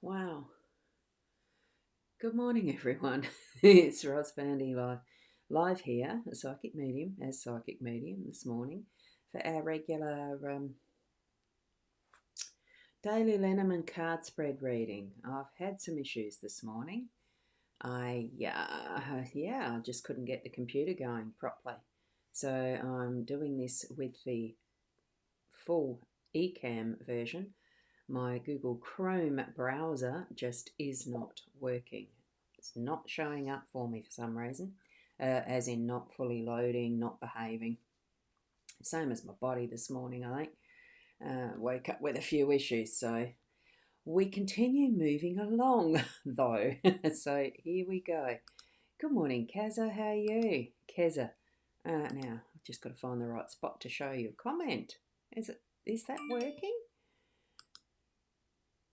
Wow. Good morning, everyone. It's Ros Boundy live here, a psychic medium, this morning for our regular Daily Lenormand card spread reading. I've had some issues this morning. I just couldn't get the computer going properly. So I'm doing this with the full eCam version. My Google Chrome browser just is not working. It's not showing up for me for some reason, as in not fully loading, not behaving. Same as my body this morning, I think. Woke up with a few issues, so we continue moving along, though. So here we go. Good morning, Keza. How are you? Keza. Now, I've just got to find the right spot to show you a comment. Is that working?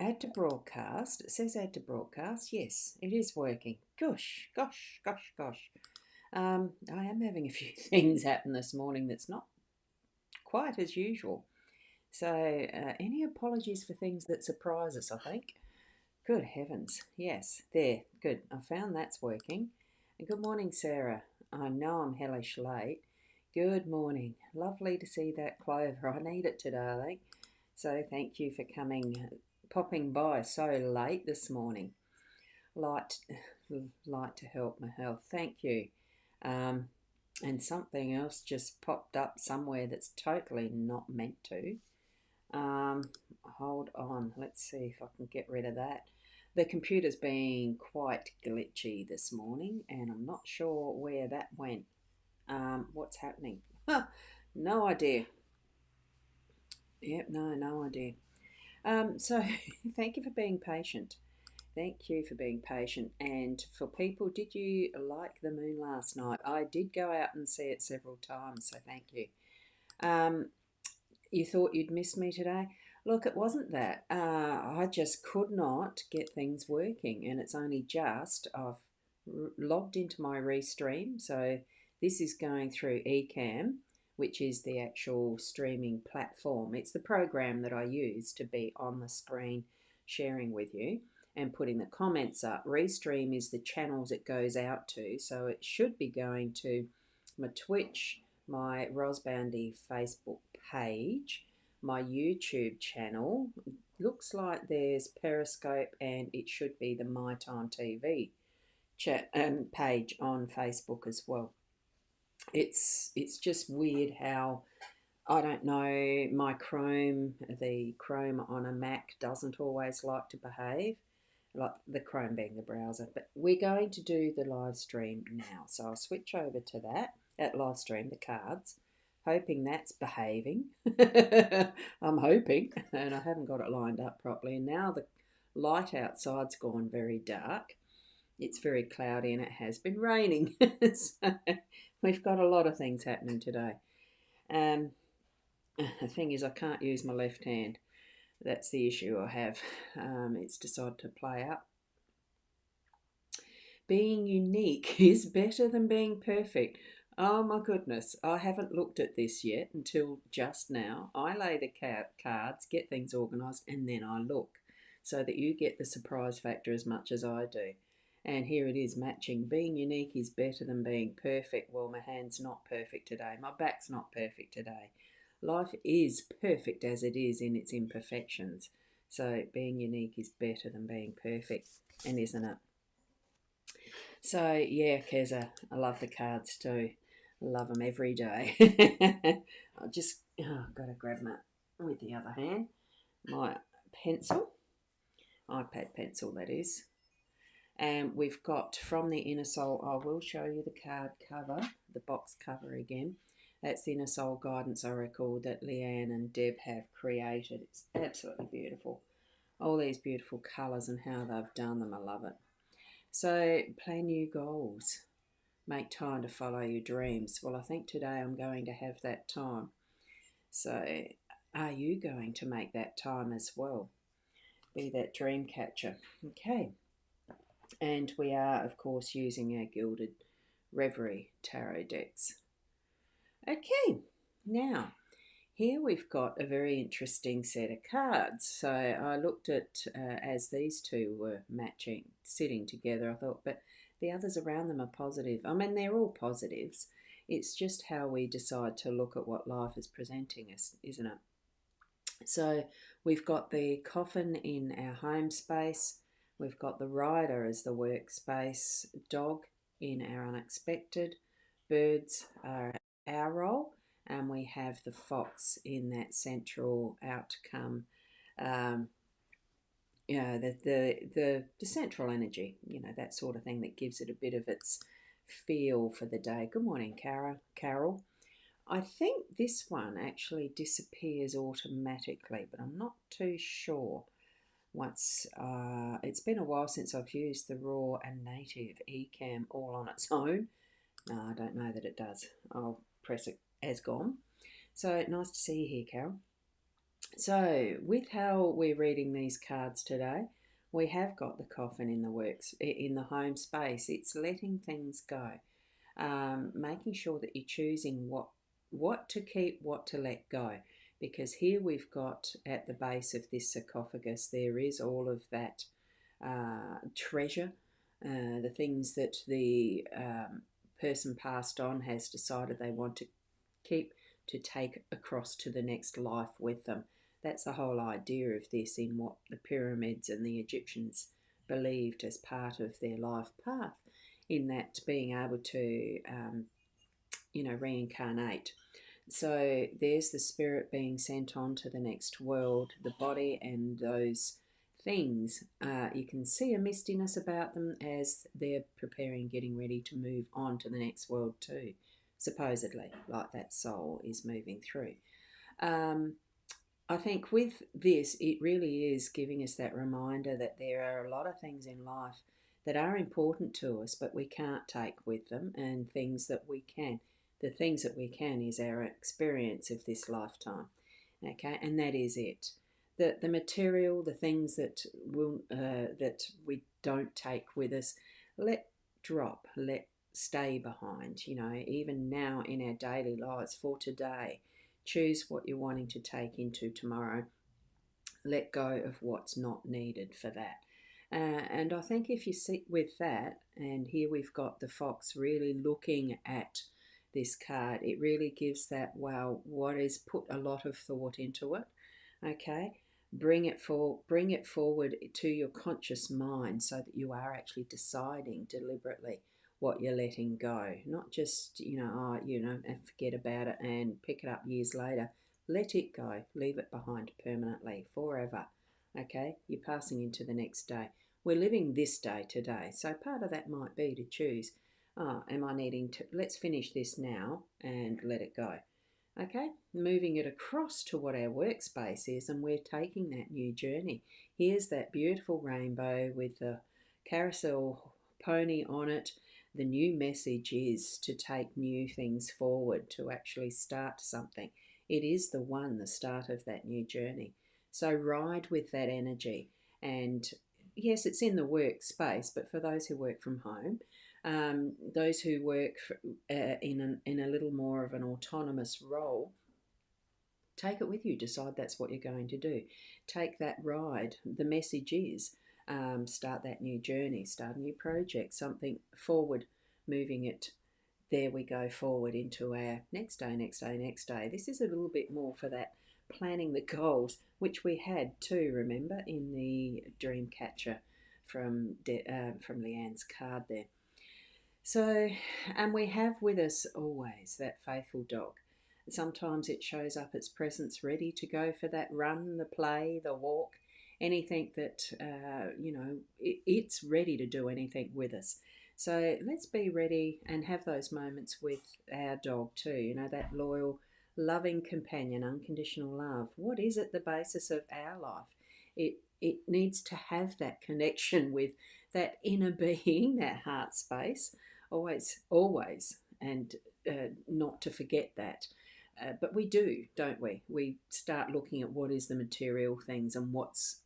Add to broadcast. It says add to broadcast. Yes, it is working. Gosh. I am having a few things happen this morning that's not quite as usual. So any apologies for things that surprise us, I think. Good heavens. Yes, there. Good. I found that's working. And good morning, Sarah. I know I'm hellish late. Good morning. Lovely to see that clover. I need it today, I think. So thank you for popping by so late this morning. Light to help my health. Thank you. And something else just popped up somewhere that's totally not meant to. Hold on. Let's see if I can get rid of that. The computer's being quite glitchy this morning, and I'm not sure where that went. What's happening? No idea. Yep, no idea. So thank you for being patient. Thank you for being patient. And for people, did you like the moon last night? I did go out and see it several times, so thank you. You thought you'd miss me today? Look, it wasn't that. I just could not get things working, and it's only just I've logged into my Restream. So this is going through eCam, which is the actual streaming platform. It's the program that I use to be on the screen sharing with you and putting the comments up. Restream is the channels it goes out to, so it should be going to my Twitch, my Ros Boundy Facebook page, my YouTube channel. Looks like there's Periscope, and it should be the My Time TV chat page on Facebook as well. It's just weird how, I don't know, the Chrome on a Mac doesn't always like to behave, like the Chrome being the browser. But we're going to do the live stream now, so I'll switch over to that live stream, the cards, hoping that's behaving. I'm hoping, and I haven't got it lined up properly. And now the light outside's gone very dark. It's very cloudy and it has been raining. So we've got a lot of things happening today. The thing is, I can't use my left hand. That's the issue I have. It's decided to play up. Being unique is better than being perfect. Oh my goodness, I haven't looked at this yet until just now. I lay the cards, get things organised, and then I look so that you get the surprise factor as much as I do. And here it is matching. Being unique is better than being perfect. Well, my hand's not perfect today. My back's not perfect today. Life is perfect as it is in its imperfections. So being unique is better than being perfect, and isn't it? So yeah, Keza, I love the cards too. Love them every day. I've got to grab my, with the other hand, my pencil, iPad pencil that is. And we've got from the Inner Soul, I will show you the card cover, the box cover again. That's the Inner Soul Guidance Oracle that Leanne and Deb have created. It's absolutely beautiful. All these beautiful colours and how they've done them, I love it. So plan new goals. Make time to follow your dreams. Well, I think today I'm going to have that time. So are you going to make that time as well? Be that dream catcher. Okay. And we are, of course, using our Gilded Reverie tarot decks. Okay, now Here we've got a very interesting set of cards. So I looked at, as these two were matching, sitting together, I thought, but the others around them are positive. I mean, they're all positives. It's just how we decide to look at what life is presenting us, isn't it? So we've got the coffin in our home space. We've got the rider as the workspace, dog in our unexpected, birds are our role, and we have the fox in that central outcome. Um, the central energy, that sort of thing that gives it a bit of its feel for the day. Good morning, Carol. I think this one actually disappears automatically, but I'm not too sure. It's been a while since I've used the raw and native eCam all on its own. No, I don't know that it does. I'll press it as gone. So nice to see you here, Carol. So with how we're reading these cards today, we have got the coffin in the home space. It's letting things go, making sure that you're choosing what to keep, what to let go. Because here we've got at the base of this sarcophagus, there is all of that treasure, the things that the person passed on has decided they want to keep, to take across to the next life with them. That's the whole idea of this in what the pyramids and the Egyptians believed as part of their life path, in that being able to, reincarnate. So there's the spirit being sent on to the next world, the body and those things. You can see a mistiness about them as they're preparing, getting ready to move on to the next world too, supposedly, like that soul is moving through. I think with this, it really is giving us that reminder that there are a lot of things in life that are important to us, but we can't take with them, and things that we can. The things that we can is our experience of this lifetime, okay, and that is it. The material, the things that we don't take with us, let drop, let stay behind. Even now in our daily lives for today, choose what you're wanting to take into tomorrow. Let go of what's not needed for that. And I think if you sit with that, and here we've got the fox really looking at this card, it really gives that, wow, what is, put a lot of thought into it, okay? Bring it forward to your conscious mind so that you are actually deciding deliberately what you're letting go, not just, and forget about it and pick it up years later. Let it go, leave it behind permanently, forever. Okay, you're passing into the next day. We're living this day today, so part of that might be to choose, am I needing to, let's finish this now and let it go. Okay, moving it across to what our workspace is, and we're taking that new journey. Here's that beautiful rainbow with the carousel pony on it. The new message is to take new things forward, to actually start something. It is the start of that new journey. So ride with that energy. And yes, it's in the workspace, but for those who work from home, those who work in a little more of an autonomous role, take it with you. Decide that's what you're going to do. Take that ride. The message is start that new journey, start a new project, something forward, moving it. There we go, forward into our next day, next day, next day. This is a little bit more for that planning the goals, which we had too, remember, in the dream catcher from Leanne's card there. So, and we have with us always that faithful dog. Sometimes it shows up its presence ready to go for that run, the play, the walk, anything that, it's ready to do anything with us. So let's be ready and have those moments with our dog too, that loyal, loving companion, unconditional love. What is at the basis of our life? It needs to have that connection with that inner being, that heart space, always, and not to forget that. But we do, don't we? We start looking at what is the material things and what's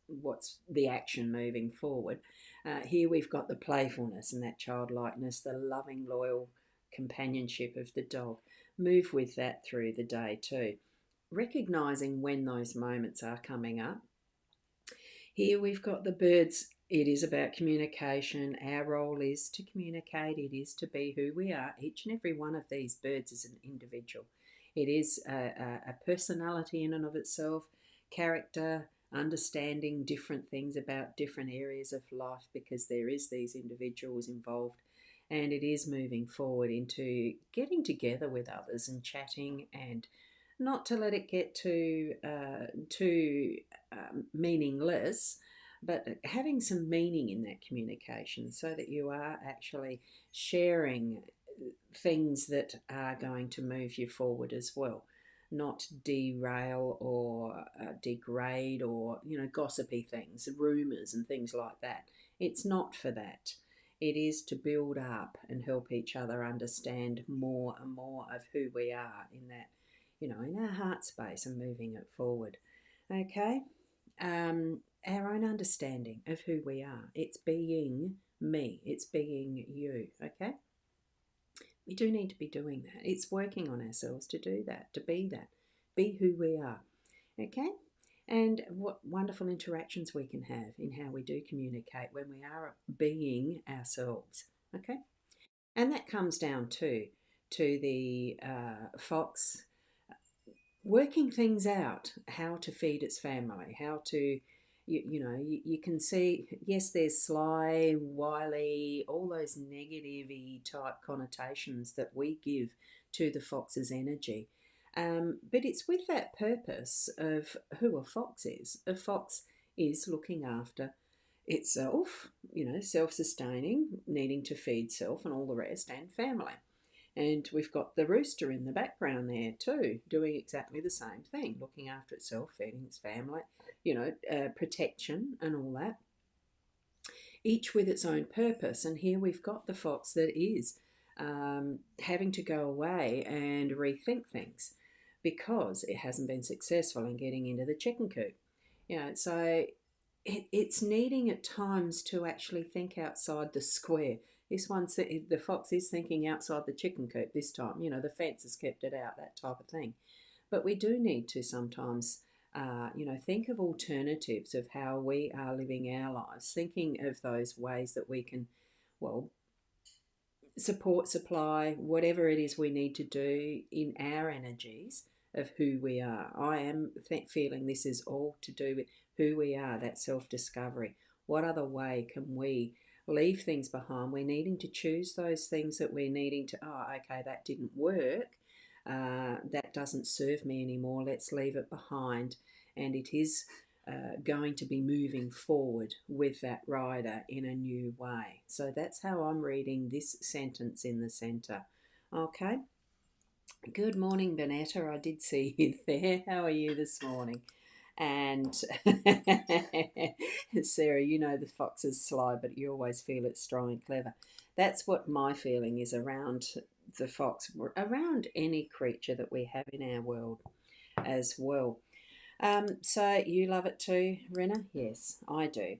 the action moving forward. Here we've got the playfulness and that childlikeness, the loving, loyal companionship of the dog. Move with that through the day too. recognizing when those moments are coming up. Here we've got the birds. It is about communication. Our role is to communicate. It is to be who we are. Each and every one of these birds is an individual. It is a personality in and of itself, character, understanding different things about different areas of life, because there is these individuals involved, and it is moving forward into getting together with others and chatting, and not to let it get too meaningless, but having some meaning in that communication so that you are actually sharing things that are going to move you forward as well, not derail or degrade, or gossipy things, rumors and things like that. It's not for that. It is to build up and help each other understand more and more of who we are in that, in our heart space, and moving it forward. Okay. Our own understanding of who we are. It's being me. It's being you. Okay. We do need to be doing that. It's working on ourselves to do that, to be who we are. Okay. And what wonderful interactions we can have in how we do communicate when we are being ourselves. Okay. And that comes down to the fox working things out, how to feed its family, how to, you can see, yes, there's sly, wily, all those negative type connotations that we give to the fox's energy. But it's with that purpose of who a fox is. A fox is looking after itself, self-sustaining, needing to feed self and all the rest, and family. And we've got the rooster in the background there too, doing exactly the same thing, looking after itself, feeding its family, protection and all that, each with its own purpose. And here we've got the fox that is having to go away and rethink things because it hasn't been successful in getting into the chicken coop. So it's needing at times to actually think outside the square. This one's the fox is thinking outside the chicken coop this time. The fence has kept it out, that type of thing. But we do need to sometimes, think of alternatives of how we are living our lives, thinking of those ways that we can, well, support, supply, whatever it is we need to do in our energies of who we are. I am feeling this is all to do with who we are, that self-discovery. What other way can we leave things behind? We're needing to choose those things that we're needing to, okay, that didn't work. That doesn't serve me anymore. Let's leave it behind. And it is going to be moving forward with that rider in a new way. So that's how I'm reading this sentence in the centre. Okay. Good morning, Bonetta. I did see you there. How are you this morning? And Sarah, the fox is sly, but you always feel it's strong and clever. That's what my feeling is around the fox, around any creature that we have in our world as well. So you love it too, Rena? Yes, I do.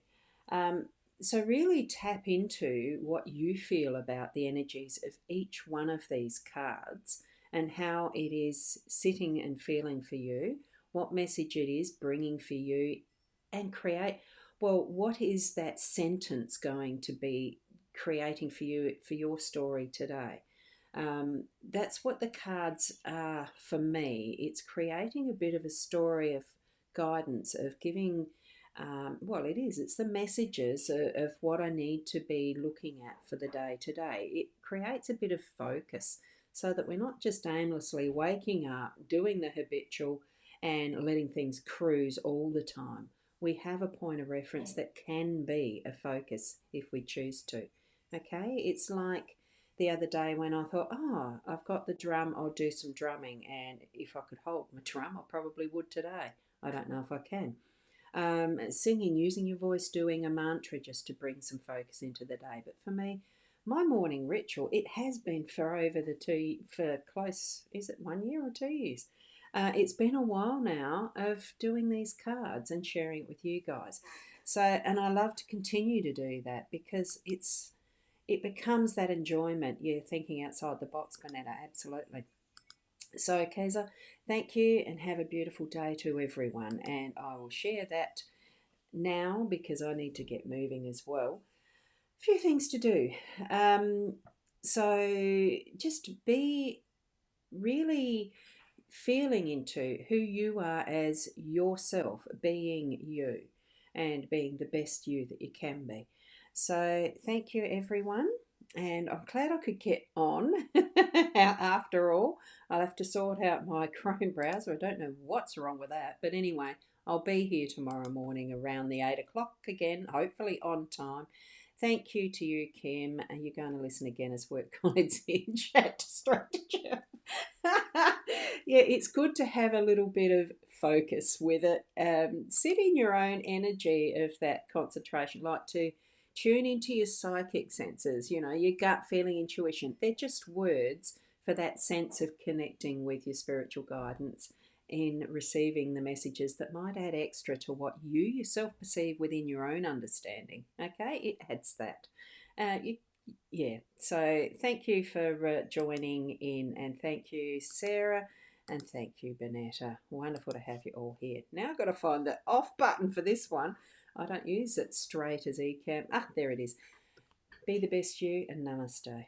So really tap into what you feel about the energies of each one of these cards and how it is sitting and feeling for you, what message it is bringing for you, and create, well, what is that sentence going to be creating for you for your story today? That's what the cards are for me. It's creating a bit of a story of guidance, of giving, it is. It's the messages of what I need to be looking at for the day today. It creates a bit of focus so that we're not just aimlessly waking up, doing the habitual and letting things cruise all the time. We have a point of reference that can be a focus if we choose to. Okay, it's like the other day when I thought, I've got the drum, I'll do some drumming. And if I could hold my drum, I probably would today. I don't know if I can. Singing, using your voice, doing a mantra just to bring some focus into the day. But for me, my morning ritual, it has been for close, is it 1 year or 2 years? It's been a while now of doing these cards and sharing it with you guys. So, and I love to continue to do that because it becomes that enjoyment. You're thinking outside the box, Bonetta, absolutely. So, Keza, thank you and have a beautiful day to everyone. And I will share that now because I need to get moving as well. A few things to do. Um, so, just be really feeling into who you are as yourself, being you and being the best you that you can be. So, thank you, everyone. And I'm glad I could get on after all. I'll have to sort out my Chrome browser. I don't know what's wrong with that. But anyway, I'll be here tomorrow morning around the 8 o'clock again, hopefully on time. Thank you to you, Kim. You're going to listen again as work colleagues in chat strategy. Yeah, it's good to have a little bit of focus with it. Sit in your own energy of that concentration, like to tune into your psychic senses, your gut feeling, intuition. They're just words for that sense of connecting with your spiritual guidance in receiving the messages that might add extra to what you yourself perceive within your own understanding. Okay, it adds that. You Yeah, so thank you for joining in, and thank you, Sarah, and thank you, Bonetta. Wonderful to have you all here. Now I've got to find the off button for this one. I don't use it straight as eCam. Ah, there it is. Be the best you, and namaste.